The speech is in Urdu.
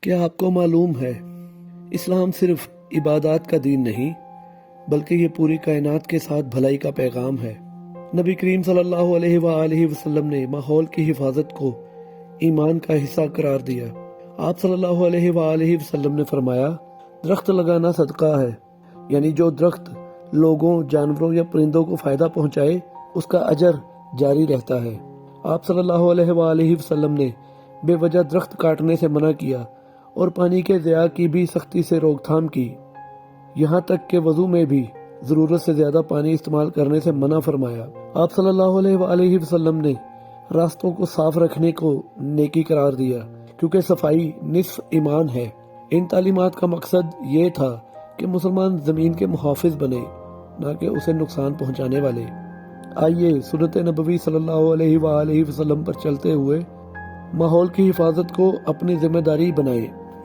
کیا آپ کو معلوم ہے اسلام صرف عبادات کا دین نہیں بلکہ یہ پوری کائنات کے ساتھ بھلائی کا پیغام ہے۔ نبی کریم صلی اللہ علیہ وآلہ وسلم نے ماحول کی حفاظت کو ایمان کا حصہ قرار دیا۔ آپ صلی اللہ علیہ وآلہ وسلم نے فرمایا، درخت لگانا صدقہ ہے، یعنی جو درخت لوگوں، جانوروں یا پرندوں کو فائدہ پہنچائے اس کا اجر جاری رہتا ہے۔ آپ صلی اللہ علیہ وآلہ وسلم نے بے وجہ درخت کاٹنے سے منع کیا اور پانی کے ضیاع کی بھی سختی سے روک تھام کی، یہاں تک کہ وضو میں بھی ضرورت سے زیادہ پانی استعمال کرنے سے منع فرمایا۔ آپ صلی اللہ علیہ وآلہ وسلم نے راستوں کو صاف رکھنے کو نیکی قرار دیا، کیونکہ صفائی نصف ایمان ہے۔ ان تعلیمات کا مقصد یہ تھا کہ مسلمان زمین کے محافظ بنے، نہ کہ اسے نقصان پہنچانے والے۔ آئیے سنت نبوی صلی اللہ علیہ وآلہ وسلم پر چلتے ہوئے ماحول کی حفاظت کو اپنی ذمہ داری بنائیں۔